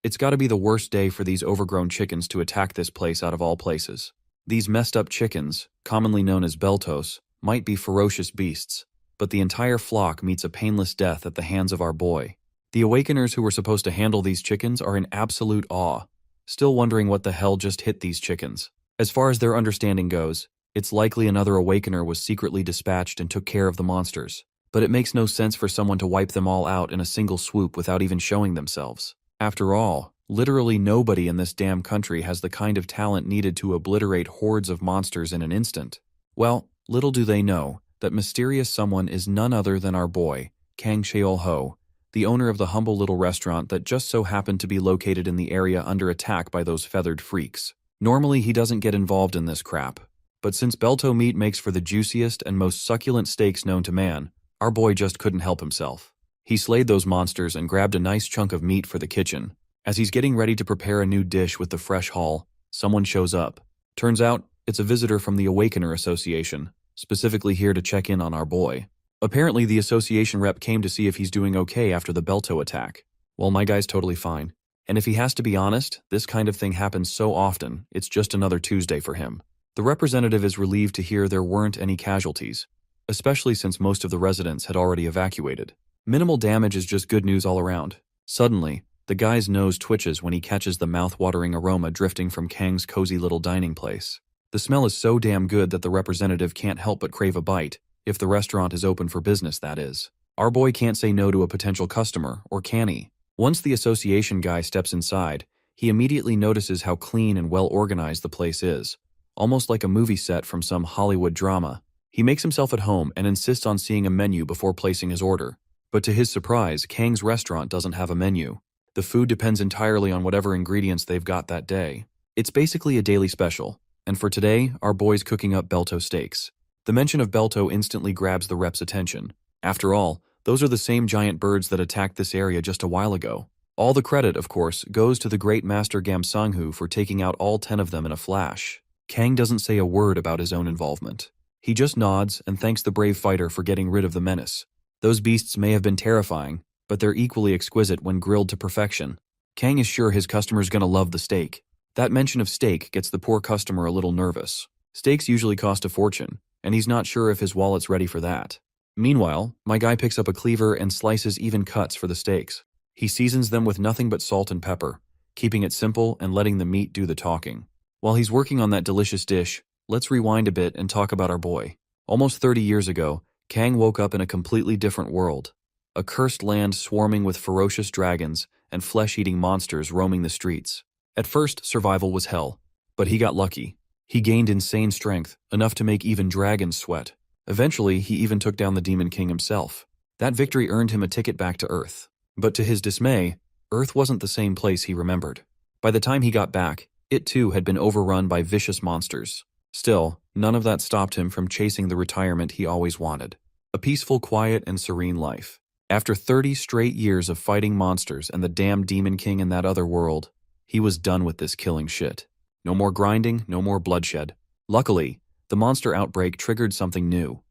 It's gotta be the worst day for these overgrown chickens to attack this place out of all places. These messed up chickens, commonly known as beltos, might be ferocious beasts, but the entire flock meets a painless death at the hands of our boy. The awakeners who were supposed to handle these chickens are in absolute awe, still wondering what the hell just hit these chickens. As far as their understanding goes, it's likely another awakener was secretly dispatched and took care of the monsters, but it makes no sense for someone to wipe them all out in a single swoop without even showing themselves. After all, literally nobody in this damn country has the kind of talent needed to obliterate hordes of monsters in an instant. Well, little do they know that mysterious someone is none other than our boy, Kang Cheol-ho, the owner of the humble little restaurant that just so happened to be located in the area under attack by those feathered freaks. Normally he doesn't get involved in this crap, but since belto meat makes for the juiciest and most succulent steaks known to man, our boy just couldn't help himself. He slayed those monsters and grabbed a nice chunk of meat for the kitchen. As he's getting ready to prepare a new dish with the fresh haul, someone shows up. Turns out, it's a visitor from the Awakener Association, specifically here to check in on our boy. Apparently the association rep came to see if he's doing okay after the belto attack. Well, my guy's totally fine. And if he has to be honest, this kind of thing happens so often, it's just another Tuesday for him. The representative is relieved to hear there weren't any casualties, especially since most of the residents had already evacuated. Minimal damage is just good news all around. Suddenly, the guy's nose twitches when he catches the mouth-watering aroma drifting from Kang's cozy little dining place. The smell is so damn good that the representative can't help but crave a bite, if the restaurant is open for business, that is. Our boy can't say no to a potential customer, or can he? Once the association guy steps inside, he immediately notices how clean and well-organized the place is, almost like a movie set from some Hollywood drama. He makes himself at home and insists on seeing a menu before placing his order. But to his surprise, Kang's restaurant doesn't have a menu. The food depends entirely on whatever ingredients they've got that day. It's basically a daily special, and for today, our boy's cooking up belto steaks. The mention of belto instantly grabs the rep's attention. After all, those are the same giant birds that attacked this area just a while ago. All the credit, of course, goes to the great master Gamsanghu for taking out all 10 of them in a flash. Kang doesn't say a word about his own involvement. He just nods and thanks the brave fighter for getting rid of the menace. Those beasts may have been terrifying, but they're equally exquisite when grilled to perfection. Kang is sure his customer's gonna love the steak. That mention of steak gets the poor customer a little nervous. Steaks usually cost a fortune, and he's not sure if his wallet's ready for that. Meanwhile, my guy picks up a cleaver and slices even cuts for the steaks. He seasons them with nothing but salt and pepper, keeping it simple and letting the meat do the talking. While he's working on that delicious dish, let's rewind a bit and talk about our boy. Almost 30 years ago, Kang woke up in a completely different world. A cursed land swarming with ferocious dragons and flesh-eating monsters roaming the streets. At first, survival was hell, but he got lucky. He gained insane strength, enough to make even dragons sweat. Eventually, he even took down the Demon King himself. That victory earned him a ticket back to Earth. But to his dismay, Earth wasn't the same place he remembered. By the time he got back, it too had been overrun by vicious monsters. Still, none of that stopped him from chasing the retirement he always wanted. A peaceful, quiet, and serene life. After 30 straight years of fighting monsters and the damn Demon King in that other world, he was done with this killing shit. No more grinding, no more bloodshed. Luckily, the monster outbreak triggered something new.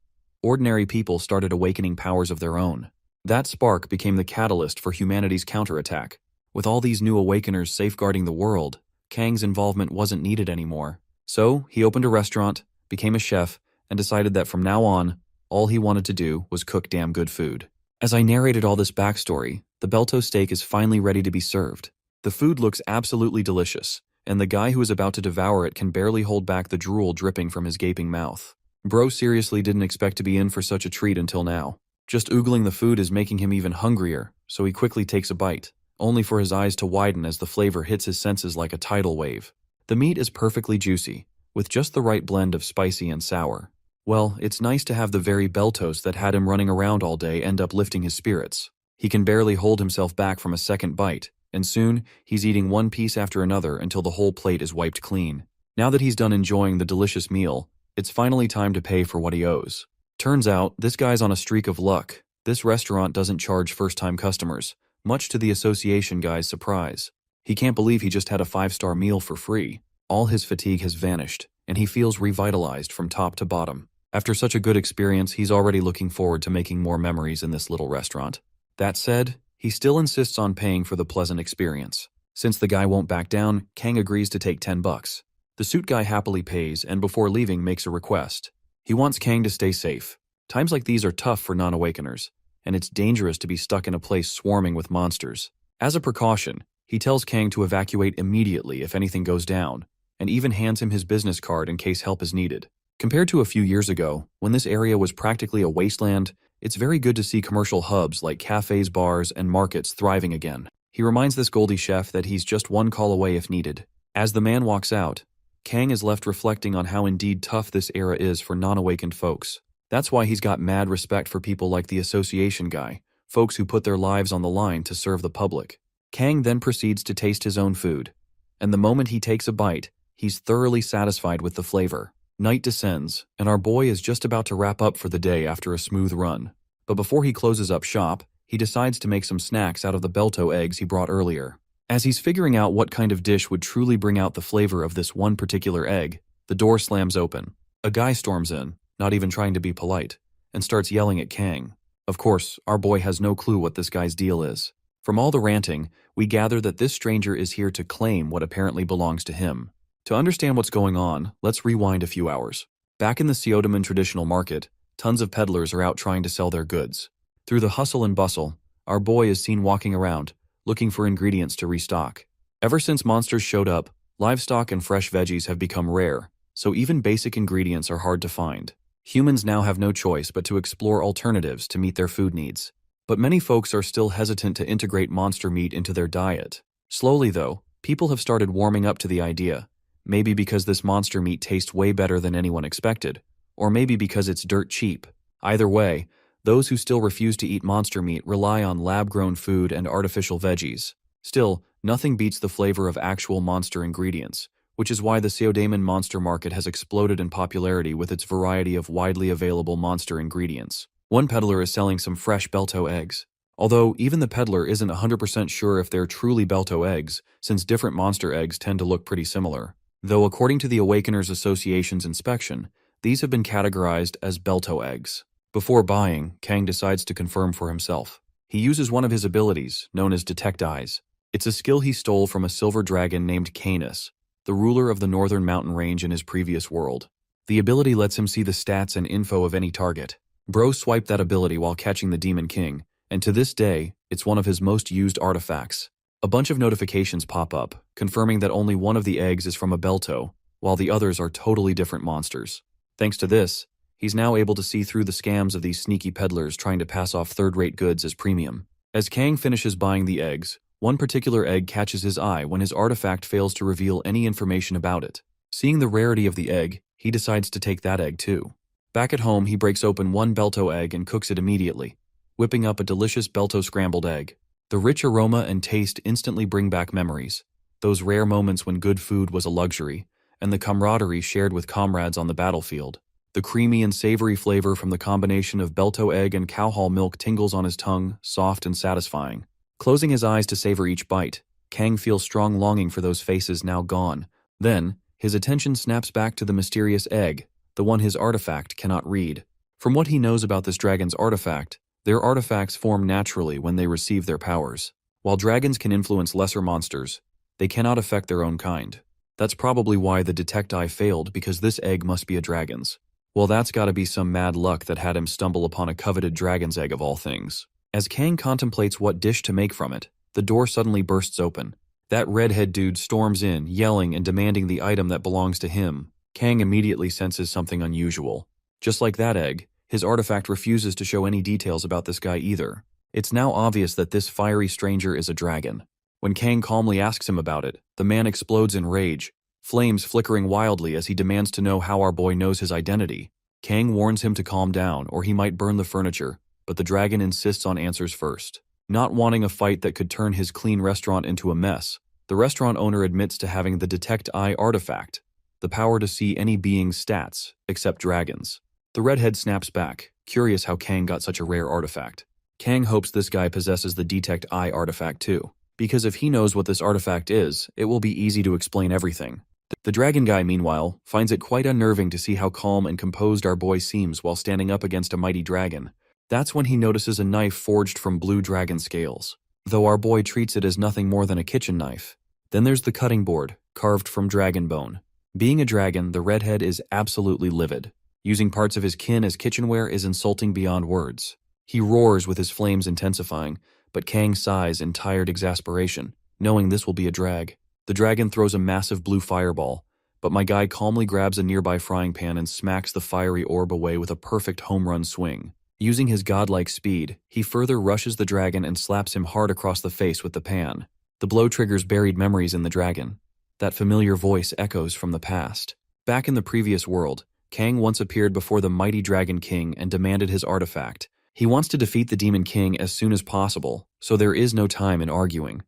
Ordinary people started awakening powers of their own. That spark became the catalyst for humanity's counterattack. With all these new awakeners safeguarding the world, Kang's involvement wasn't needed anymore. So, he opened a restaurant, became a chef, and decided that from now on, all he wanted to do was cook damn good food. As I narrated all this backstory, the belto steak is finally ready to be served. The food looks absolutely delicious, and the guy who is about to devour it can barely hold back the drool dripping from his gaping mouth. Bro seriously didn't expect to be in for such a treat until now. Just oogling the food is making him even hungrier, so he quickly takes a bite, only for his eyes to widen as the flavor hits his senses like a tidal wave. The meat is perfectly juicy, with just the right blend of spicy and sour. Well, it's nice to have the very beltos that had him running around all day end up lifting his spirits. He can barely hold himself back from a second bite, and soon, he's eating one piece after another until the whole plate is wiped clean. Now that he's done enjoying the delicious meal, it's finally time to pay for what he owes. Turns out, this guy's on a streak of luck. This restaurant doesn't charge first-time customers, much to the association guy's surprise. He can't believe he just had a 5-star meal for free. All his fatigue has vanished, and he feels revitalized from top to bottom. After such a good experience, he's already looking forward to making more memories in this little restaurant. That said, he still insists on paying for the pleasant experience. Since the guy won't back down, Kang agrees to take $10. The suit guy happily pays and before leaving makes a request. He wants Kang to stay safe. Times like these are tough for non-awakeners, and it's dangerous to be stuck in a place swarming with monsters. As a precaution, he tells Kang to evacuate immediately if anything goes down, and even hands him his business card in case help is needed. Compared to a few years ago, when this area was practically a wasteland, it's very good to see commercial hubs like cafes, bars, and markets thriving again. He reminds this Goldie chef that he's just one call away if needed. As the man walks out, Kang is left reflecting on how indeed tough this era is for non-awakened folks. That's why he's got mad respect for people like the association guy, folks who put their lives on the line to serve the public. Kang then proceeds to taste his own food, and the moment he takes a bite, he's thoroughly satisfied with the flavor. Night descends, and our boy is just about to wrap up for the day after a smooth run. But before he closes up shop, he decides to make some snacks out of the belto eggs he brought earlier. As he's figuring out what kind of dish would truly bring out the flavor of this one particular egg, the door slams open. A guy storms in, not even trying to be polite, and starts yelling at Kang. Of course, our boy has no clue what this guy's deal is. From all the ranting, we gather that this stranger is here to claim what apparently belongs to him. To understand what's going on, let's rewind a few hours. Back in the Seodaman traditional market, tons of peddlers are out trying to sell their goods. Through the hustle and bustle, our boy is seen walking around, looking for ingredients to restock. Ever since monsters showed up, livestock and fresh veggies have become rare, so even basic ingredients are hard to find. Humans now have no choice but to explore alternatives to meet their food needs. But many folks are still hesitant to integrate monster meat into their diet. Slowly, though, people have started warming up to the idea, maybe because this monster meat tastes way better than anyone expected, or maybe because it's dirt cheap. Either way, those who still refuse to eat monster meat rely on lab-grown food and artificial veggies. Still, nothing beats the flavor of actual monster ingredients, which is why the Seodaman monster market has exploded in popularity with its variety of widely available monster ingredients. One peddler is selling some fresh belto eggs. Although even the peddler isn't 100% sure if they're truly belto eggs, since different monster eggs tend to look pretty similar. Though according to the Awakeners Association's inspection, these have been categorized as belto eggs. Before buying, Kang decides to confirm for himself. He uses one of his abilities, known as Detect Eyes. It's a skill he stole from a silver dragon named Canis, the ruler of the northern mountain range in his previous world. The ability lets him see the stats and info of any target. Bro swiped that ability while catching the Demon King, and to this day, it's one of his most used artifacts. A bunch of notifications pop up, confirming that only one of the eggs is from a belto, while the others are totally different monsters. Thanks to this, he's now able to see through the scams of these sneaky peddlers trying to pass off third-rate goods as premium. As Kang finishes buying the eggs, one particular egg catches his eye when his artifact fails to reveal any information about it. Seeing the rarity of the egg, he decides to take that egg too. Back at home, he breaks open one belto egg and cooks it immediately, whipping up a delicious belto scrambled egg. The rich aroma and taste instantly bring back memories, those rare moments when good food was a luxury, and the camaraderie shared with comrades on the battlefield. The creamy and savory flavor from the combination of belto egg and cowhall milk tingles on his tongue, soft and satisfying. Closing his eyes to savor each bite, Kang feels strong longing for those faces now gone. Then, his attention snaps back to the mysterious egg, the one his artifact cannot read. From what he knows about this dragon's artifact, their artifacts form naturally when they receive their powers. While dragons can influence lesser monsters, they cannot affect their own kind. That's probably why the Detect Eye failed, because this egg must be a dragon's. Well, that's gotta be some mad luck that had him stumble upon a coveted dragon's egg of all things. As Kang contemplates what dish to make from it, the door suddenly bursts open. That redhead dude storms in, yelling and demanding the item that belongs to him. Kang immediately senses something unusual. Just like that egg, his artifact refuses to show any details about this guy either. It's now obvious that this fiery stranger is a dragon. When Kang calmly asks him about it, the man explodes in rage, flames flickering wildly as he demands to know how our boy knows his identity. Kang warns him to calm down or he might burn the furniture, but the dragon insists on answers first. Not wanting a fight that could turn his clean restaurant into a mess, the restaurant owner admits to having the Detect Eye artifact, the power to see any being's stats, except dragons. The redhead snaps back, curious how Kang got such a rare artifact. Kang hopes this guy possesses the Detect Eye artifact too, because if he knows what this artifact is, it will be easy to explain everything. The dragon guy, meanwhile, finds it quite unnerving to see how calm and composed our boy seems while standing up against a mighty dragon. That's when he notices a knife forged from blue dragon scales. Though our boy treats it as nothing more than a kitchen knife, Then there's the cutting board, carved from dragon bone. Being a dragon, the redhead is absolutely livid. Using parts of his kin as kitchenware is insulting beyond words. He roars with his flames intensifying, but Kang sighs in tired exasperation, knowing this will be a drag. The dragon throws a massive blue fireball, but my guy calmly grabs a nearby frying pan and smacks the fiery orb away with a perfect home run swing. Using his godlike speed, he further rushes the dragon and slaps him hard across the face with the pan. The blow triggers buried memories in the dragon. That familiar voice echoes from the past. Back in the previous world, Kang once appeared before the mighty Dragon King and demanded his artifact. He wants to defeat the Demon King as soon as possible, so there is no time in arguing.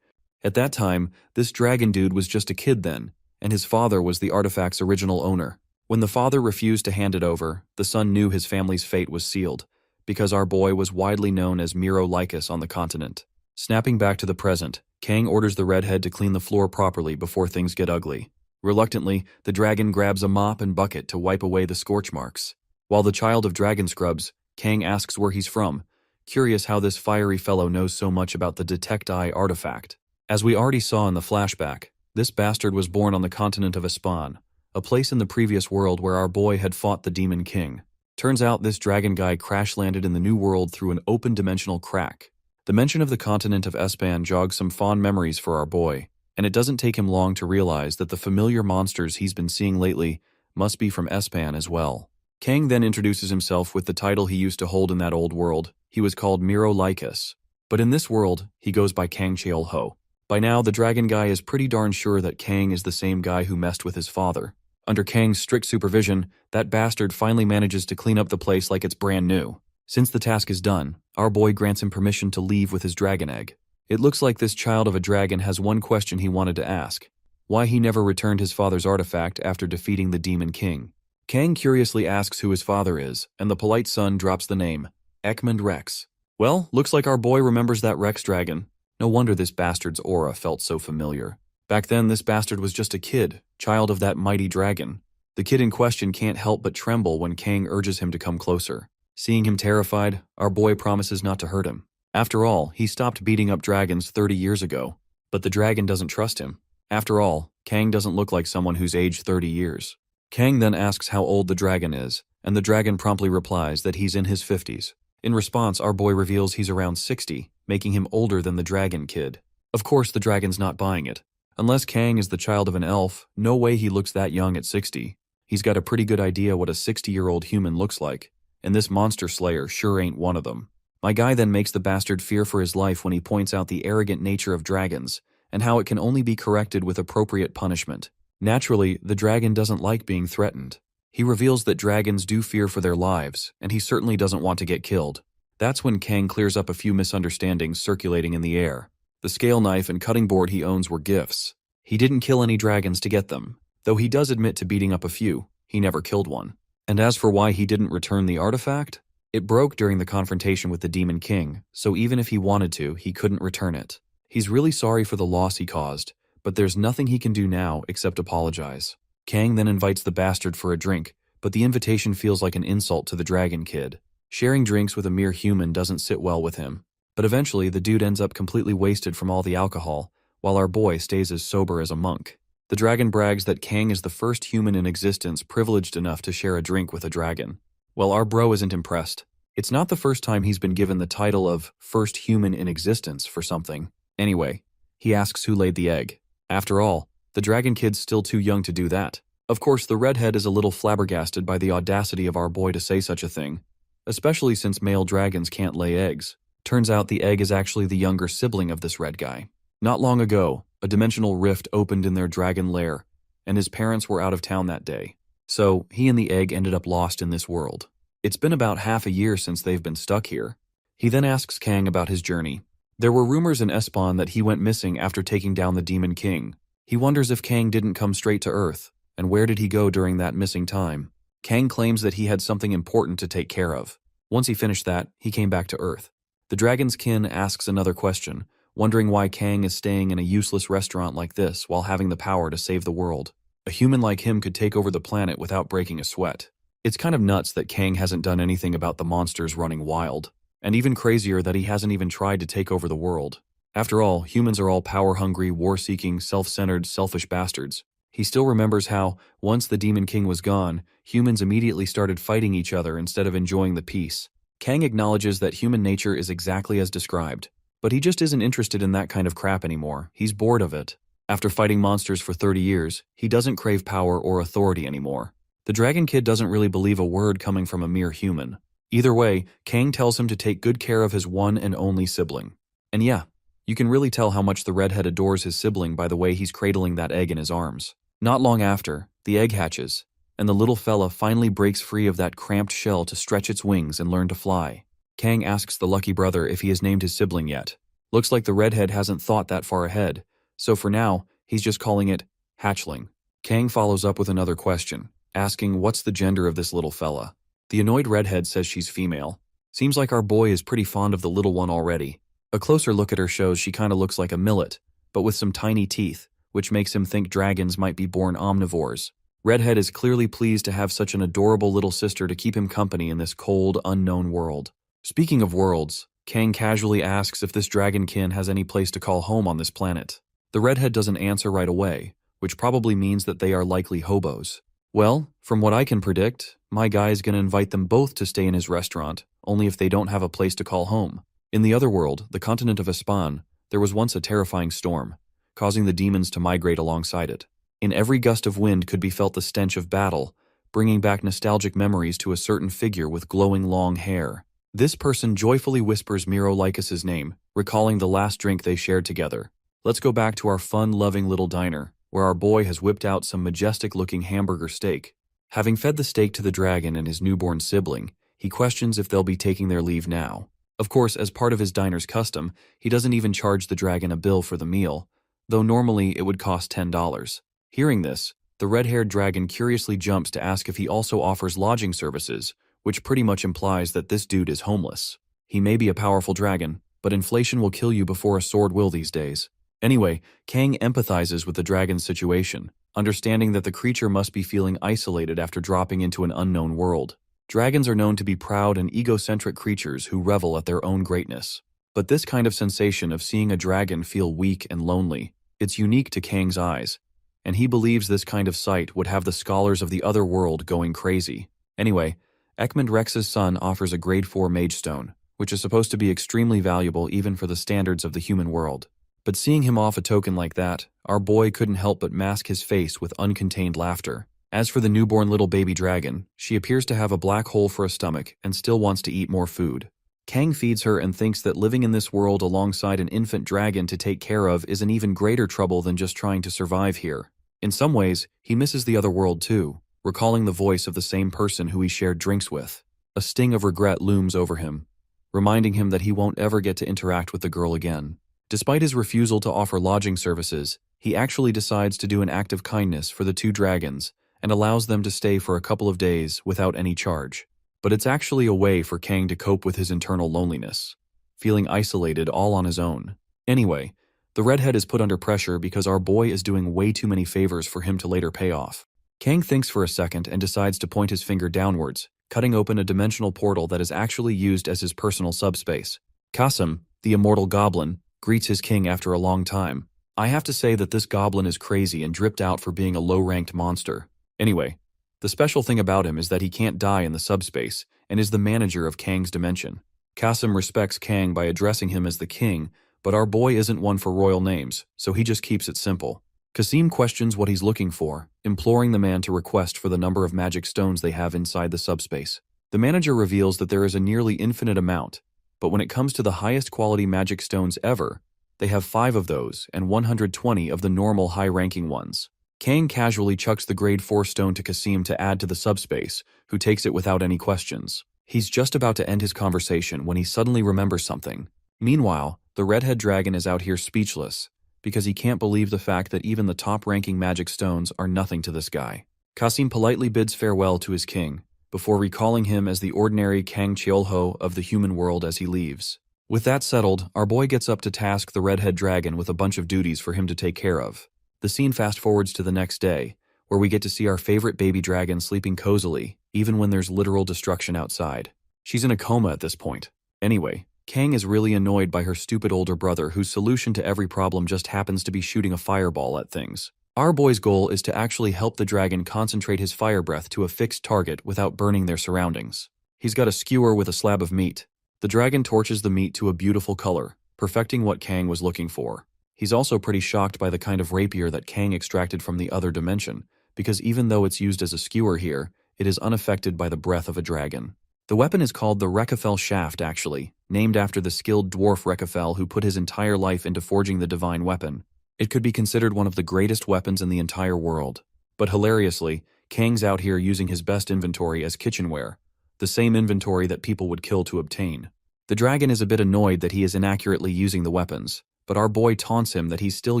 At that time, this dragon dude was just a kid then, and his father was the artifact's original owner. When the father refused to hand it over, the son knew his family's fate was sealed, because our boy was widely known as Miro Lycus on the continent. Snapping back to the present, Kang orders the redhead to clean the floor properly before things get ugly. Reluctantly, the dragon grabs a mop and bucket to wipe away the scorch marks. While the child of dragon scrubs, Kang asks where he's from, curious how this fiery fellow knows so much about the Detect Eye artifact. As we already saw in the flashback, this bastard was born on the continent of Espan, a place in the previous world where our boy had fought the Demon King. Turns out this dragon guy crash-landed in the new world through an open dimensional crack. The mention of the continent of Espan jogs some fond memories for our boy, and it doesn't take him long to realize that the familiar monsters he's been seeing lately must be from Espan as well. Kang then introduces himself with the title he used to hold in that old world. He was called Miro Lycus, but in this world, he goes by Kang Cheol-ho. By now, the dragon guy is pretty darn sure that Kang is the same guy who messed with his father. Under Kang's strict supervision, that bastard finally manages to clean up the place like it's brand new. Since the task is done, our boy grants him permission to leave with his dragon egg. It looks like this child of a dragon has one question he wanted to ask: why he never returned his father's artifact after defeating the Demon King. Kang curiously asks who his father is, and the polite son drops the name, Ekmund Rex. Well, looks like our boy remembers that Rex dragon. No wonder this bastard's aura felt so familiar. Back then, this bastard was just a kid, child of that mighty dragon. The kid in question can't help but tremble when Kang urges him to come closer. Seeing him terrified, our boy promises not to hurt him. After all, he stopped beating up dragons 30 years ago. But the dragon doesn't trust him. After all, Kang doesn't look like someone who's aged 30 years. Kang then asks how old the dragon is, and the dragon promptly replies that he's in his 50s. In response, our boy reveals he's around 60, making him older than the dragon kid. Of course, the dragon's not buying it. Unless Kang is the child of an elf, no way he looks that young at 60. He's got a pretty good idea what a 60-year-old human looks like, and this monster slayer sure ain't one of them. My guy then makes the bastard fear for his life when he points out the arrogant nature of dragons, and how it can only be corrected with appropriate punishment. Naturally, the dragon doesn't like being threatened. He reveals that dragons do fear for their lives, and he certainly doesn't want to get killed. That's when Kang clears up a few misunderstandings circulating in the air. The scale knife and cutting board he owns were gifts. He didn't kill any dragons to get them, though he does admit to beating up a few. He never killed one. And as for why he didn't return the artifact, it broke during the confrontation with the Demon King, so even if he wanted to, he couldn't return it. He's really sorry for the loss he caused, but there's nothing he can do now except apologize. Kang then invites the bastard for a drink, but the invitation feels like an insult to the dragon kid. Sharing drinks with a mere human doesn't sit well with him. But eventually, the dude ends up completely wasted from all the alcohol, while our boy stays as sober as a monk. The dragon brags that Kang is the first human in existence privileged enough to share a drink with a dragon. Well, our bro isn't impressed. It's not the first time he's been given the title of first human in existence for something. Anyway, he asks who laid the egg. After all, the dragon kid's still too young to do that. Of course, the redhead is a little flabbergasted by the audacity of our boy to say such a thing, especially since male dragons can't lay eggs. Turns out the egg is actually the younger sibling of this red guy. Not long ago, a dimensional rift opened in their dragon lair, and his parents were out of town that day. So, he and the egg ended up lost in this world. It's been about half a year since they've been stuck here. He then asks Kang about his journey. There were rumors in Espan that he went missing after taking down the Demon King. He wonders if Kang didn't come straight to Earth, and where did he go during that missing time? Kang claims that he had something important to take care of. Once he finished that, he came back to Earth. The dragon's kin asks another question, wondering why Kang is staying in a useless restaurant like this while having the power to save the world. A human like him could take over the planet without breaking a sweat. It's kind of nuts that Kang hasn't done anything about the monsters running wild, and even crazier that he hasn't even tried to take over the world. After all, humans are all power-hungry, war-seeking, self-centered, selfish bastards. He still remembers how, once the Demon King was gone, humans immediately started fighting each other instead of enjoying the peace. Kang acknowledges that human nature is exactly as described, but he just isn't interested in that kind of crap anymore. He's bored of it. After fighting monsters for 30 years, he doesn't crave power or authority anymore. The Dragon Kid doesn't really believe a word coming from a mere human. Either way, Kang tells him to take good care of his one and only sibling. And yeah, you can really tell how much the redhead adores his sibling by the way he's cradling that egg in his arms. Not long after, the egg hatches, and the little fella finally breaks free of that cramped shell to stretch its wings and learn to fly. Kang asks the lucky brother if he has named his sibling yet. Looks like the redhead hasn't thought that far ahead, so for now, he's just calling it Hatchling. Kang follows up with another question, asking what's the gender of this little fella. The annoyed redhead says she's female. Seems like our boy is pretty fond of the little one already. A closer look at her shows she kinda looks like a millet, but with some tiny teeth, which makes him think dragons might be born omnivores. Redhead is clearly pleased to have such an adorable little sister to keep him company in this cold, unknown world. Speaking of worlds, Kang casually asks if this dragonkin has any place to call home on this planet. The redhead doesn't answer right away, which probably means that they are likely hobos. Well, from what I can predict, my guy is gonna invite them both to stay in his restaurant, only if they don't have a place to call home. In the other world, the continent of Espan, there was once a terrifying storm, causing the demons to migrate alongside it. In every gust of wind could be felt the stench of battle, bringing back nostalgic memories to a certain figure with glowing long hair. This person joyfully whispers Miro Lycus's name, recalling the last drink they shared together. Let's go back to our fun-loving little diner, where our boy has whipped out some majestic-looking hamburger steak. Having fed the steak to the dragon and his newborn sibling, he questions if they'll be taking their leave now. Of course, as part of his diner's custom, he doesn't even charge the dragon a bill for the meal, though normally it would cost $10. Hearing this, the red-haired dragon curiously jumps to ask if he also offers lodging services, which pretty much implies that this dude is homeless. He may be a powerful dragon, but inflation will kill you before a sword will these days. Anyway, Kang empathizes with the dragon's situation, understanding that the creature must be feeling isolated after dropping into an unknown world. Dragons are known to be proud and egocentric creatures who revel at their own greatness. But this kind of sensation of seeing a dragon feel weak and lonely, it's unique to Kang's eyes, and he believes this kind of sight would have the scholars of the other world going crazy. Anyway, Ekmund Rex's son offers a grade 4 mage stone, which is supposed to be extremely valuable even for the standards of the human world. But seeing him off a token like that, our boy couldn't help but mask his face with uncontained laughter. As for the newborn little baby dragon, she appears to have a black hole for a stomach and still wants to eat more food. Kang feeds her and thinks that living in this world alongside an infant dragon to take care of is an even greater trouble than just trying to survive here. In some ways, he misses the other world too, recalling the voice of the same person who he shared drinks with. A sting of regret looms over him, reminding him that he won't ever get to interact with the girl again. Despite his refusal to offer lodging services, he actually decides to do an act of kindness for the two dragons and allows them to stay for a couple of days without any charge. But it's actually a way for Kang to cope with his internal loneliness, feeling isolated all on his own. Anyway, the redhead is put under pressure because our boy is doing way too many favors for him to later pay off. Kang thinks for a second and decides to point his finger downwards, cutting open a dimensional portal that is actually used as his personal subspace. Kasim, the immortal goblin, greets his king after a long time. I have to say that this goblin is crazy and dripped out for being a low-ranked monster. Anyway, the special thing about him is that he can't die in the subspace and is the manager of Kang's dimension. Kasim respects Kang by addressing him as the king, but our boy isn't one for royal names, so he just keeps it simple. Kasim questions what he's looking for, imploring the man to request for the number of magic stones they have inside the subspace. The manager reveals that there is a nearly infinite amount, but when it comes to the highest quality magic stones ever, they have 5 of those and 120 of the normal high-ranking ones. Kang casually chucks the grade 4 stone to Kasim to add to the subspace, who takes it without any questions. He's just about to end his conversation when he suddenly remembers something. Meanwhile, the redhead dragon is out here speechless, because he can't believe the fact that even the top-ranking magic stones are nothing to this guy. Kasim politely bids farewell to his king, before recalling him as the ordinary Kang Cheolho of the human world as he leaves. With that settled, our boy gets up to task the redhead dragon with a bunch of duties for him to take care of. The scene fast-forwards to the next day, where we get to see our favorite baby dragon sleeping cozily, even when there's literal destruction outside. She's in a coma at this point. Anyway, Kang is really annoyed by her stupid older brother whose solution to every problem just happens to be shooting a fireball at things. Our boy's goal is to actually help the dragon concentrate his fire breath to a fixed target without burning their surroundings. He's got a skewer with a slab of meat. The dragon torches the meat to a beautiful color, perfecting what Kang was looking for. He's also pretty shocked by the kind of rapier that Kang extracted from the other dimension, because even though it's used as a skewer here, it is unaffected by the breath of a dragon. The weapon is called the Recap shaft actually, named after the skilled dwarf Recap who put his entire life into forging the divine weapon. It could be considered one of the greatest weapons in the entire world. But hilariously, Kang's out here using his best inventory as kitchenware, the same inventory that people would kill to obtain. The dragon is a bit annoyed that he is inaccurately using the weapons, but our boy taunts him that he's still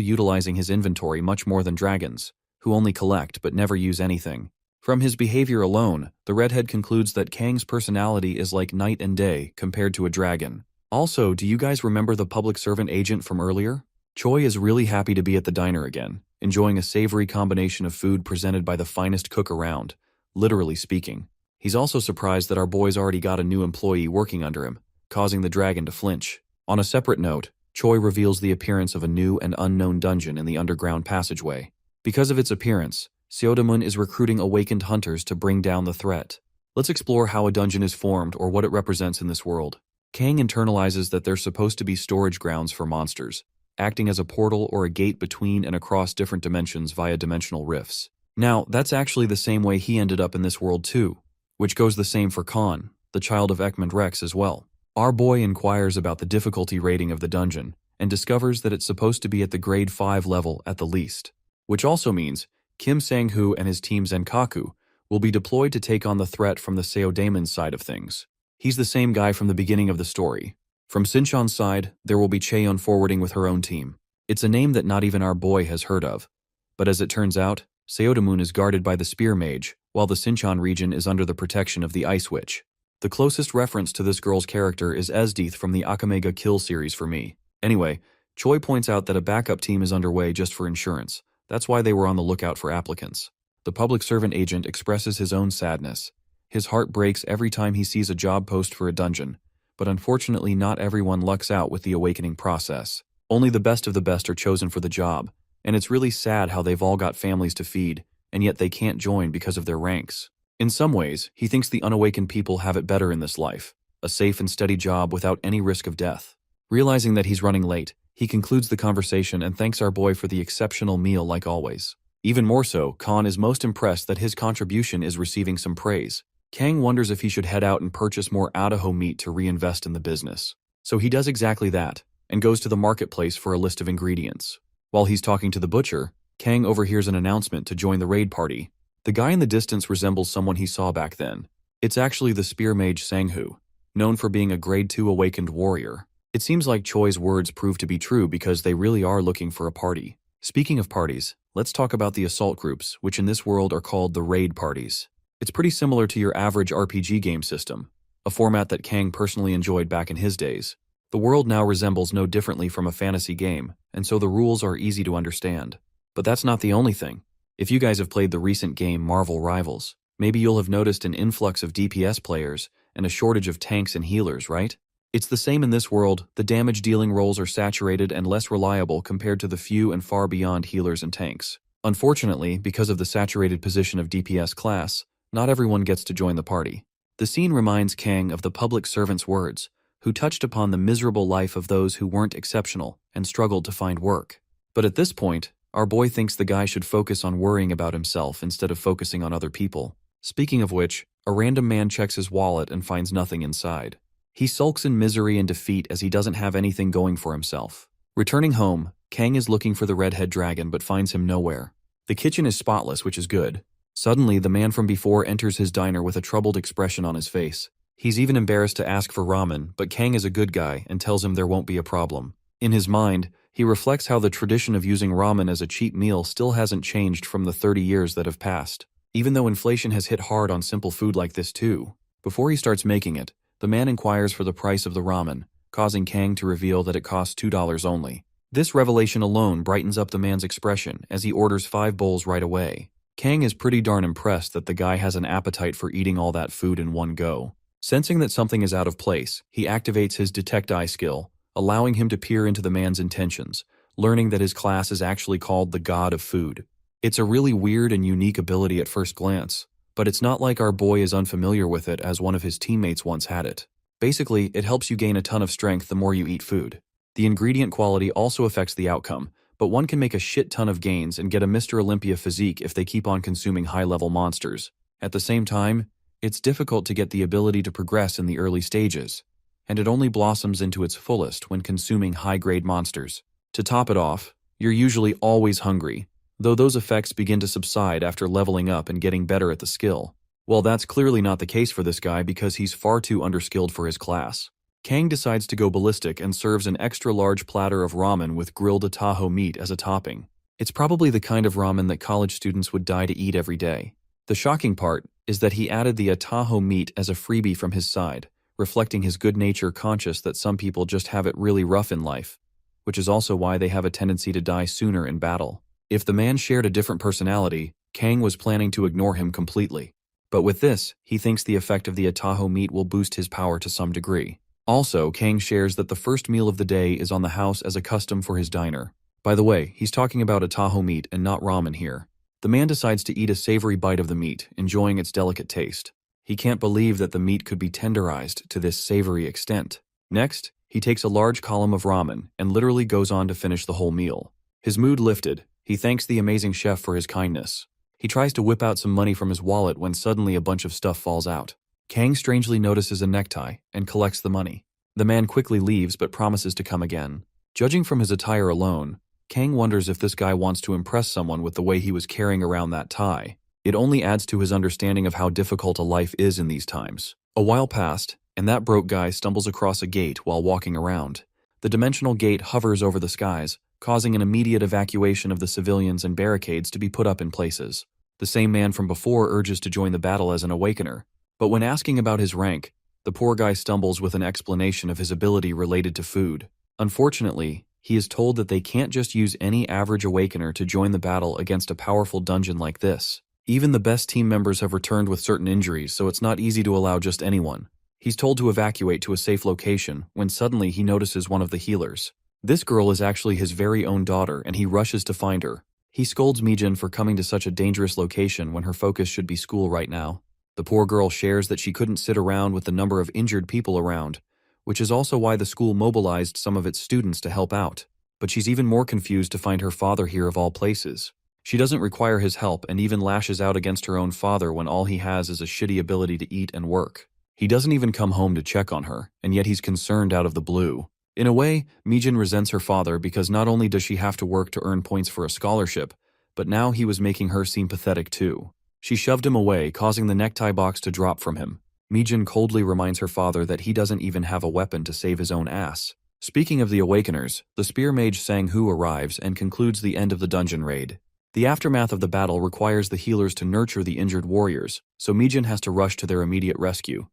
utilizing his inventory much more than dragons, who only collect but never use anything. From his behavior alone, the redhead concludes that Kang's personality is like night and day compared to a dragon. Also, do you guys remember the public servant agent from earlier? Choi is really happy to be at the diner again, enjoying a savory combination of food presented by the finest cook around, literally speaking. He's also surprised that our boy's already got a new employee working under him, causing the dragon to flinch. On a separate note, Choi reveals the appearance of a new and unknown dungeon in the underground passageway. Because of its appearance, Seodamun is recruiting awakened hunters to bring down the threat. Let's explore how a dungeon is formed or what it represents in this world. Kang internalizes that they're supposed to be storage grounds for monsters, acting as a portal or a gate between and across different dimensions via dimensional rifts. Now, that's actually the same way he ended up in this world too, which goes the same for Khan, the child of Ekman Rex as well. Our boy inquires about the difficulty rating of the dungeon and discovers that it's supposed to be at the grade 5 level at the least, which also means Kim Sang-hoo and his team Zenkaku will be deployed to take on the threat from the Seodaemon's side of things. He's the same guy from the beginning of the story. From Sinchan's side, there will be Cheon forwarding with her own team. It's a name that not even our boy has heard of. But as it turns out, Seodamun is guarded by the Spear Mage, while the Sinchan region is under the protection of the Ice Witch. The closest reference to this girl's character is Esdeath from the Akamega Kill series for me. Anyway, Choi points out that a backup team is underway just for insurance. That's why they were on the lookout for applicants. The public servant agent expresses his own sadness. His heart breaks every time he sees a job post for a dungeon, but unfortunately not everyone lucks out with the awakening process. Only the best of the best are chosen for the job, and it's really sad how they've all got families to feed, and yet they can't join because of their ranks. In some ways, he thinks the unawakened people have it better in this life, a safe and steady job without any risk of death. Realizing that he's running late, he concludes the conversation and thanks our boy for the exceptional meal like always. Even more so, Khan is most impressed that his contribution is receiving some praise. Kang wonders if he should head out and purchase more Idaho meat to reinvest in the business. So he does exactly that, and goes to the marketplace for a list of ingredients. While he's talking to the butcher, Kang overhears an announcement to join the raid party. The guy in the distance resembles someone he saw back then. It's actually the Spear Mage Sang-hoo, known for being a grade 2 awakened warrior. It seems like Choi's words prove to be true because they really are looking for a party. Speaking of parties, let's talk about the assault groups, which in this world are called the raid parties. It's pretty similar to your average RPG game system, a format that Kang personally enjoyed back in his days. The world now resembles no differently from a fantasy game, and so the rules are easy to understand. But that's not the only thing. If you guys have played the recent game Marvel Rivals, maybe you'll have noticed an influx of DPS players and a shortage of tanks and healers, right? It's the same in this world. The damage-dealing roles are saturated and less reliable compared to the few and far beyond healers and tanks. Unfortunately, because of the saturated position of DPS class, not everyone gets to join the party. The scene reminds Kang of the public servant's words, who touched upon the miserable life of those who weren't exceptional and struggled to find work. But at this point, our boy thinks the guy should focus on worrying about himself instead of focusing on other people. Speaking of which, a random man checks his wallet and finds nothing inside. He sulks in misery and defeat as he doesn't have anything going for himself. Returning home, Kang is looking for the redhead dragon but finds him nowhere. The kitchen is spotless, which is good. Suddenly, the man from before enters his diner with a troubled expression on his face. He's even embarrassed to ask for ramen, but Kang is a good guy and tells him there won't be a problem. In his mind, he reflects how the tradition of using ramen as a cheap meal still hasn't changed from the 30 years that have passed. Even though inflation has hit hard on simple food like this too. Before he starts making it, the man inquires for the price of the ramen, causing Kang to reveal that it costs $2 only. This revelation alone brightens up the man's expression as he orders 5 bowls right away. Kang is pretty darn impressed that the guy has an appetite for eating all that food in one go. Sensing that something is out of place, he activates his Detect Eye skill, allowing him to peer into the man's intentions, learning that his class is actually called the God of Food. It's a really weird and unique ability at first glance, but it's not like our boy is unfamiliar with it as one of his teammates once had it. Basically, it helps you gain a ton of strength the more you eat food. The ingredient quality also affects the outcome, but one can make a shit ton of gains and get a Mr. Olympia physique if they keep on consuming high-level monsters. At the same time, it's difficult to get the ability to progress in the early stages, and it only blossoms into its fullest when consuming high-grade monsters. To top it off, you're usually always hungry, though those effects begin to subside after leveling up and getting better at the skill. Well, that's clearly not the case for this guy because he's far too underskilled for his class. Kang decides to go ballistic and serves an extra large platter of ramen with grilled Ataho meat as a topping. It's probably the kind of ramen that college students would die to eat every day. The shocking part is that he added the Ataho meat as a freebie from his side, reflecting his good nature, conscious that some people just have it really rough in life, which is also why they have a tendency to die sooner in battle. If the man shared a different personality, Kang was planning to ignore him completely. But with this, he thinks the effect of the Ataho meat will boost his power to some degree. Also, Kang shares that the first meal of the day is on the house as a custom for his diner. By the way, he's talking about Ataho meat and not ramen here. The man decides to eat a savory bite of the meat, enjoying its delicate taste. He can't believe that the meat could be tenderized to this savory extent. Next, he takes a large column of ramen and literally goes on to finish the whole meal. His mood lifted, he thanks the amazing chef for his kindness. He tries to whip out some money from his wallet when suddenly a bunch of stuff falls out. Kang strangely notices a necktie and collects the money. The man quickly leaves but promises to come again. Judging from his attire alone, Kang wonders if this guy wants to impress someone with the way he was carrying around that tie. It only adds to his understanding of how difficult a life is in these times. A while passed, and that broke guy stumbles across a gate while walking around. The dimensional gate hovers over the skies, causing an immediate evacuation of the civilians and barricades to be put up in places. The same man from before urges to join the battle as an awakener, but when asking about his rank, the poor guy stumbles with an explanation of his ability related to food. Unfortunately, he is told that they can't just use any average awakener to join the battle against a powerful dungeon like this. Even the best team members have returned with certain injuries, so it's not easy to allow just anyone. He's told to evacuate to a safe location when suddenly he notices one of the healers. This girl is actually his very own daughter, and he rushes to find her. He scolds Mijin for coming to such a dangerous location when her focus should be school right now. The poor girl shares that she couldn't sit around with the number of injured people around, which is also why the school mobilized some of its students to help out. But she's even more confused to find her father here of all places. She doesn't require his help and even lashes out against her own father when all he has is a shitty ability to eat and work. He doesn't even come home to check on her, and yet he's concerned out of the blue. In a way, Mijin resents her father because not only does she have to work to earn points for a scholarship, but now he was making her seem pathetic too. She shoved him away, causing the necktie box to drop from him. Mijin coldly reminds her father that he doesn't even have a weapon to save his own ass. Speaking of the Awakeners, the spear mage Sang-Hu arrives and concludes the end of the dungeon raid. The aftermath of the battle requires the healers to nurture the injured warriors, so Mijin has to rush to their immediate rescue,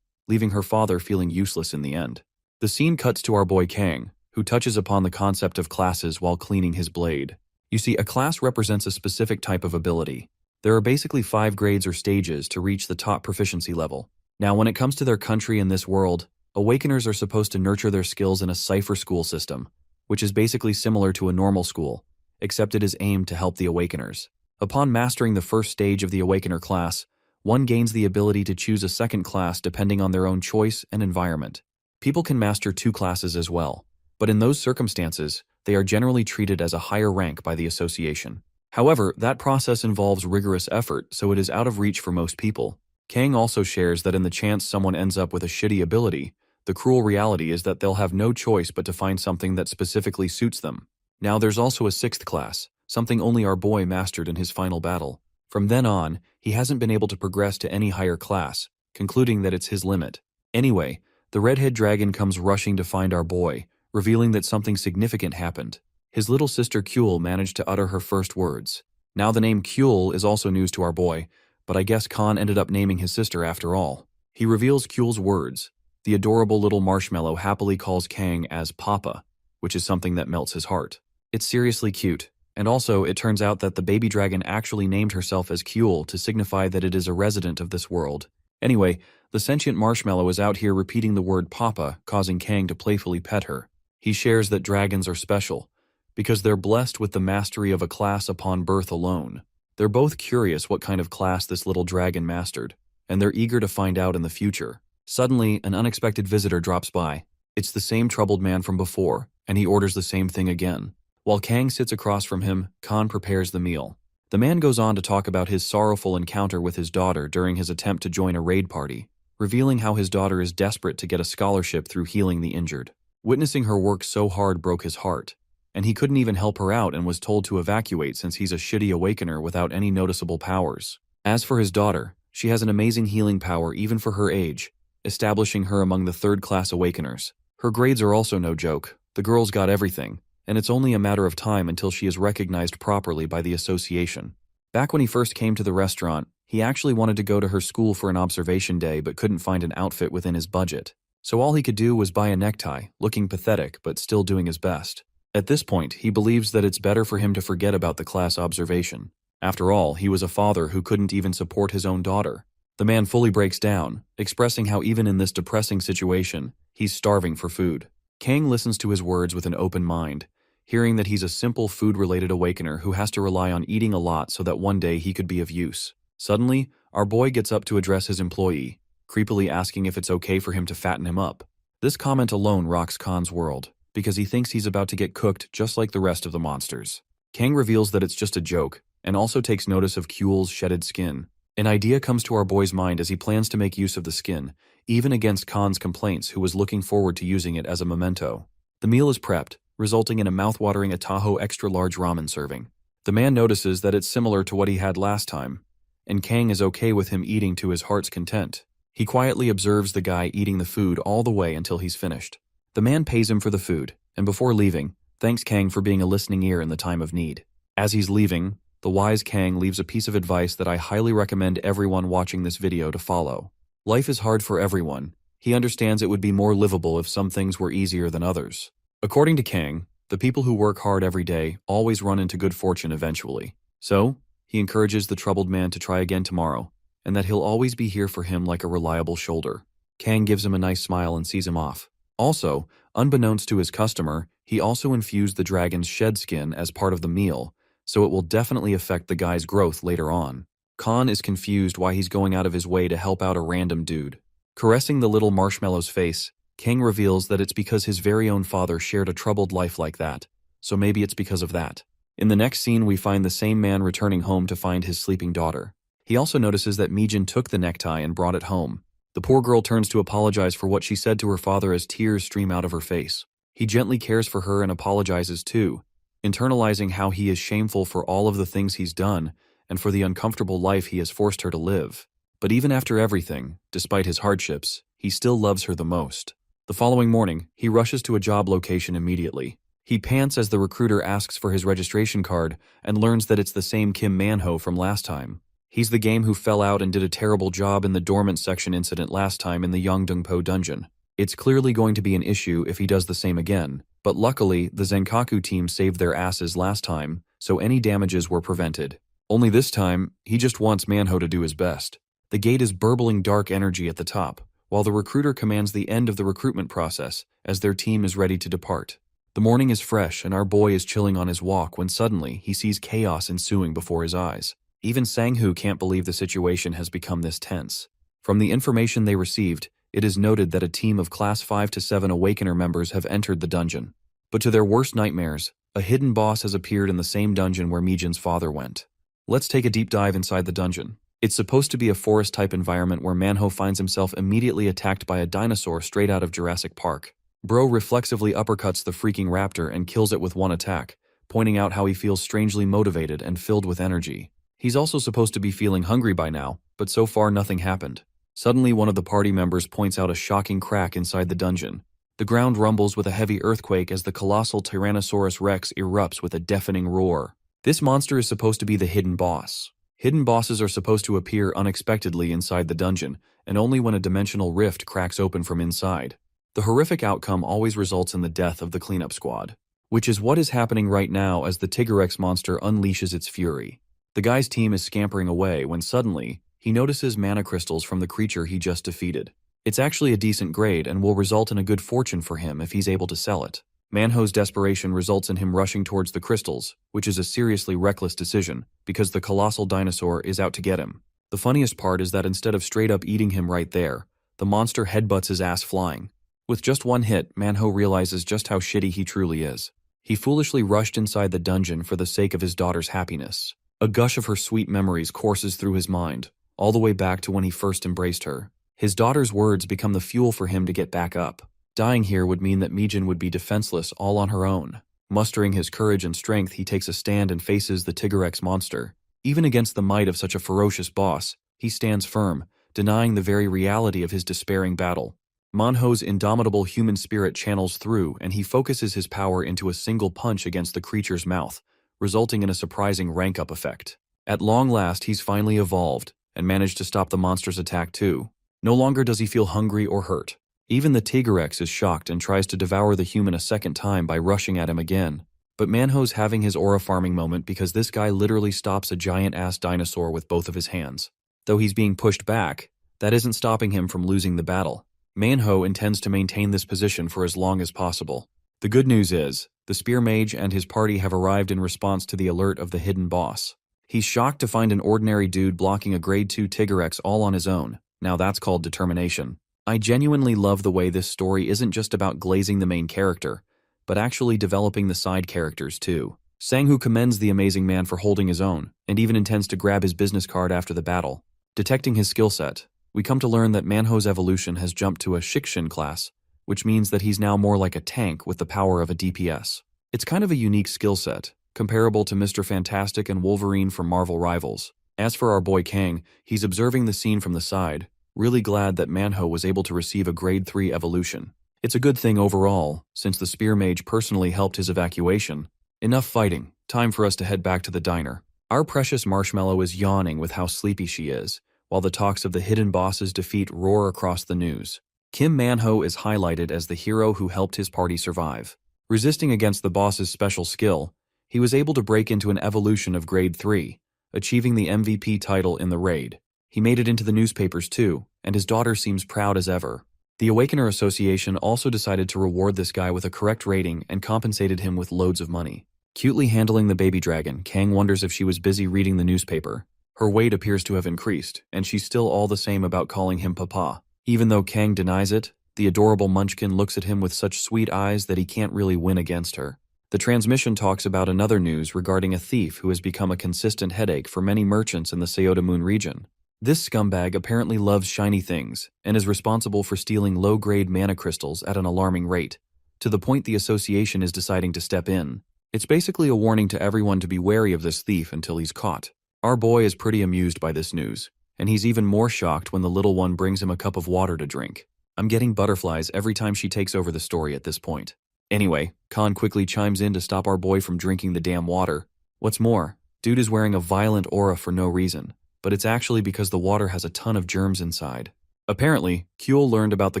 leaving her father feeling useless in the end. The scene cuts to our boy Kang, who touches upon the concept of classes while cleaning his blade. You see, a class represents a specific type of ability. There are basically 5 grades or stages to reach the top proficiency level. Now, when it comes to their country in this world, Awakeners are supposed to nurture their skills in a cipher school system, which is basically similar to a normal school, except it is aimed to help the Awakeners. Upon mastering the first stage of the Awakener class, one gains the ability to choose a second class depending on their own choice and environment. People can master 2 classes as well, but in those circumstances, they are generally treated as a higher rank by the association. However, that process involves rigorous effort, so it is out of reach for most people. Kang also shares that in the chance someone ends up with a shitty ability, the cruel reality is that they'll have no choice but to find something that specifically suits them. Now there's also a 6th class, something only our boy mastered in his final battle. From then on, he hasn't been able to progress to any higher class, concluding that it's his limit. Anyway, the redhead dragon comes rushing to find our boy, revealing that something significant happened. His little sister Kyul managed to utter her first words. Now the name Kyul is also news to our boy, but I guess Khan ended up naming his sister after all. He reveals Kyul's words. The adorable little marshmallow happily calls Kang as Papa, which is something that melts his heart. It's seriously cute, and also it turns out that the baby dragon actually named herself as Kyul to signify that it is a resident of this world, Anyway, the sentient marshmallow is out here repeating the word Papa, causing Kang to playfully pet her. He shares that dragons are special, because they're blessed with the mastery of a class upon birth alone. They're both curious what kind of class this little dragon mastered, and they're eager to find out in the future. Suddenly, an unexpected visitor drops by. It's the same troubled man from before, and he orders the same thing again. While Kang sits across from him, Khan prepares the meal. The man goes on to talk about his sorrowful encounter with his daughter during his attempt to join a raid party, revealing how his daughter is desperate to get a scholarship through healing the injured. Witnessing her work so hard broke his heart, and he couldn't even help her out and was told to evacuate since he's a shitty awakener without any noticeable powers. As for his daughter, she has an amazing healing power even for her age, establishing her among the third-class awakeners. Her grades are also no joke. The girl's got everything, and it's only a matter of time until she is recognized properly by the association. Back when he first came to the restaurant, he actually wanted to go to her school for an observation day but couldn't find an outfit within his budget. So all he could do was buy a necktie, looking pathetic but still doing his best. At this point, he believes that it's better for him to forget about the class observation. After all, he was a father who couldn't even support his own daughter. The man fully breaks down, expressing how even in this depressing situation, he's starving for food. Kang listens to his words with an open mind, hearing that he's a simple food-related awakener who has to rely on eating a lot so that one day he could be of use. Suddenly, our boy gets up to address his employee, creepily asking if it's okay for him to fatten him up. This comment alone rocks Khan's world, because he thinks he's about to get cooked just like the rest of the monsters. Kang reveals that it's just a joke, and also takes notice of Kuel's shedded skin. An idea comes to our boy's mind as he plans to make use of the skin, even against Khan's complaints, who was looking forward to using it as a memento. The meal is prepped, resulting in a mouth-watering Ataho extra-large ramen serving. The man notices that it's similar to what he had last time, and Kang is okay with him eating to his heart's content. He quietly observes the guy eating the food all the way until he's finished. The man pays him for the food, and before leaving, thanks Kang for being a listening ear in the time of need. As he's leaving, the wise Kang leaves a piece of advice that I highly recommend everyone watching this video to follow. Life is hard for everyone. He understands it would be more livable if some things were easier than others. According to Kang, the people who work hard every day always run into good fortune eventually. So, he encourages the troubled man to try again tomorrow, and that he'll always be here for him like a reliable shoulder. Kang gives him a nice smile and sees him off. Also, unbeknownst to his customer, he also infused the dragon's shed skin as part of the meal, so it will definitely affect the guy's growth later on. Khan is confused why he's going out of his way to help out a random dude. Caressing the little marshmallow's face, Kang reveals that it's because his very own father shared a troubled life like that, so maybe it's because of that. In the next scene, we find the same man returning home to find his sleeping daughter. He also notices that Mijin took the necktie and brought it home. The poor girl turns to apologize for what she said to her father as tears stream out of her face. He gently cares for her and apologizes too, internalizing how he is shameful for all of the things he's done and for the uncomfortable life he has forced her to live. But even after everything, despite his hardships, he still loves her the most. The following morning, he rushes to a job location immediately. He pants as the recruiter asks for his registration card and learns that it's the same Kim Manho from last time. He's the game who fell out and did a terrible job in the dormant section incident last time in the Yongdongpo dungeon. It's clearly going to be an issue if he does the same again, but luckily the Zenkaku team saved their asses last time, so any damages were prevented. Only this time, he just wants Manho to do his best. The gate is burbling dark energy at the top, while the recruiter commands the end of the recruitment process as their team is ready to depart. The morning is fresh and our boy is chilling on his walk when suddenly he sees chaos ensuing before his eyes. Even Sanghu can't believe the situation has become this tense. From the information they received, it is noted that a team of Class 5 to 7 Awakener members have entered the dungeon. But to their worst nightmares, a hidden boss has appeared in the same dungeon where Mijin's father went. Let's take a deep dive inside the dungeon. It's supposed to be a forest-type environment where Manho finds himself immediately attacked by a dinosaur straight out of Jurassic Park. Bro reflexively uppercuts the freaking raptor and kills it with one attack, pointing out how he feels strangely motivated and filled with energy. He's also supposed to be feeling hungry by now, but so far nothing happened. Suddenly one of the party members points out a shocking crack inside the dungeon. The ground rumbles with a heavy earthquake as the colossal Tyrannosaurus Rex erupts with a deafening roar. This monster is supposed to be the hidden boss. Hidden bosses are supposed to appear unexpectedly inside the dungeon, and only when a dimensional rift cracks open from inside. The horrific outcome always results in the death of the cleanup squad, which is what is happening right now as the Tigrex monster unleashes its fury. The guy's team is scampering away when suddenly, he notices mana crystals from the creature he just defeated. It's actually a decent grade and will result in a good fortune for him if he's able to sell it. Manho's desperation results in him rushing towards the crystals, which is a seriously reckless decision because the colossal dinosaur is out to get him. The funniest part is that instead of straight up eating him right there, the monster headbutts his ass flying. With just one hit, Manho realizes just how shitty he truly is. He foolishly rushed inside the dungeon for the sake of his daughter's happiness. A gush of her sweet memories courses through his mind, all the way back to when he first embraced her. His daughter's words become the fuel for him to get back up. Dying here would mean that Mijin would be defenseless all on her own. Mustering his courage and strength, he takes a stand and faces the Tigrex monster. Even against the might of such a ferocious boss, he stands firm, denying the very reality of his despairing battle. Manho's indomitable human spirit channels through, and he focuses his power into a single punch against the creature's mouth, resulting in a surprising rank-up effect. At long last, he's finally evolved, and managed to stop the monster's attack too. No longer does he feel hungry or hurt. Even the Tigrex is shocked and tries to devour the human a second time by rushing at him again. But Manho's having his aura farming moment because this guy literally stops a giant-ass dinosaur with both of his hands. Though he's being pushed back, that isn't stopping him from losing the battle. Manho intends to maintain this position for as long as possible. The good news is, the Spear Mage and his party have arrived in response to the alert of the hidden boss. He's shocked to find an ordinary dude blocking a grade 2 Tigrex all on his own. Now that's called determination. I genuinely love the way this story isn't just about glazing the main character, but actually developing the side characters too. Sanghu commends the amazing man for holding his own, and even intends to grab his business card after the battle. Detecting his skill set, we come to learn that Manho's evolution has jumped to a Shikshin class, which means that he's now more like a tank with the power of a DPS. It's kind of a unique skill set, comparable to Mr. Fantastic and Wolverine from Marvel Rivals. As for our boy Kang, he's observing the scene from the side, really glad that Manho was able to receive a grade 3 evolution. It's a good thing overall, since the Spear Mage personally helped his evacuation. Enough fighting, time for us to head back to the diner. Our precious Marshmallow is yawning with how sleepy she is, while the talks of the hidden boss's defeat roar across the news. Kim Manho is highlighted as the hero who helped his party survive. Resisting against the boss's special skill, he was able to break into an evolution of grade 3, achieving the MVP title in the raid. He made it into the newspapers too, and his daughter seems proud as ever. The Awakener Association also decided to reward this guy with a correct rating and compensated him with loads of money. Cutely handling the baby dragon, Kang wonders if she was busy reading the newspaper. Her weight appears to have increased, and she's still all the same about calling him Papa. Even though Kang denies it, the adorable Munchkin looks at him with such sweet eyes that he can't really win against her. The transmission talks about another news regarding a thief who has become a consistent headache for many merchants in the Seota Moon region. This scumbag apparently loves shiny things, and is responsible for stealing low-grade mana crystals at an alarming rate, to the point the association is deciding to step in. It's basically a warning to everyone to be wary of this thief until he's caught. Our boy is pretty amused by this news, and he's even more shocked when the little one brings him a cup of water to drink. I'm getting butterflies every time she takes over the story at this point. Anyway, Khan quickly chimes in to stop our boy from drinking the damn water. What's more, dude is wearing a violent aura for no reason, but it's actually because the water has a ton of germs inside. Apparently, Kuehl learned about the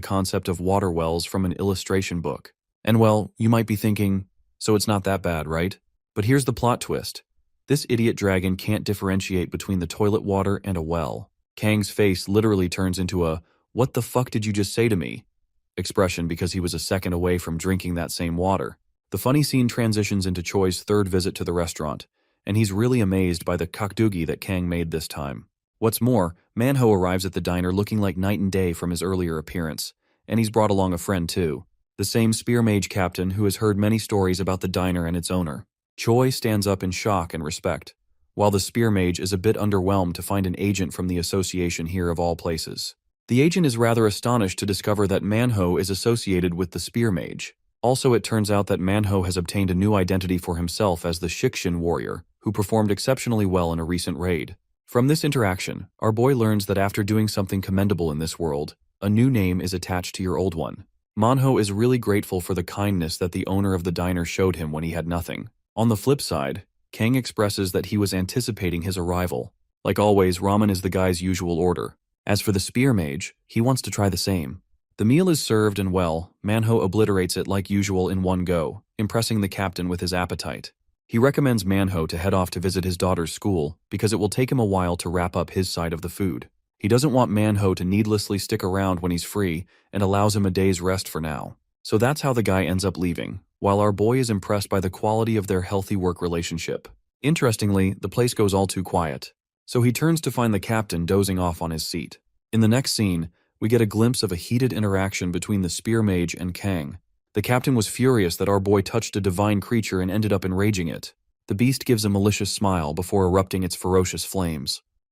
concept of water wells from an illustration book. And well, you might be thinking, so it's not that bad, right? But here's the plot twist. This idiot dragon can't differentiate between the toilet water and a well. Kang's face literally turns into a, "What the fuck did you just say to me?" expression because he was a second away from drinking that same water. The funny scene transitions into Choi's third visit to the restaurant, and he's really amazed by the kakdugi that Kang made this time. What's more, Manho arrives at the diner looking like night and day from his earlier appearance, and he's brought along a friend too, the same Spear Mage captain who has heard many stories about the diner and its owner. Choi stands up in shock and respect, while the Spear Mage is a bit underwhelmed to find an agent from the association here of all places. The agent is rather astonished to discover that Manho is associated with the Spear Mage. Also, it turns out that Manho has obtained a new identity for himself as the Shikshin warrior, who performed exceptionally well in a recent raid. From this interaction, our boy learns that after doing something commendable in this world, a new name is attached to your old one. Manho is really grateful for the kindness that the owner of the diner showed him when he had nothing. On the flip side, Kang expresses that he was anticipating his arrival. Like always, ramen is the guy's usual order. As for the Spear Mage, he wants to try the same. The meal is served and well, Manho obliterates it like usual in one go, impressing the captain with his appetite. He recommends Manho to head off to visit his daughter's school because it will take him a while to wrap up his side of the food. He doesn't want Manho to needlessly stick around when he's free and allows him a day's rest for now. So that's how the guy ends up leaving, while our boy is impressed by the quality of their healthy work relationship. Interestingly, the place goes all too quiet. So he turns to find the captain dozing off on his seat. In the next scene, we get a glimpse of a heated interaction between the spear mage and Kang. The captain was furious that our boy touched a divine creature and ended up enraging it. The beast gives a malicious smile before erupting its ferocious flames.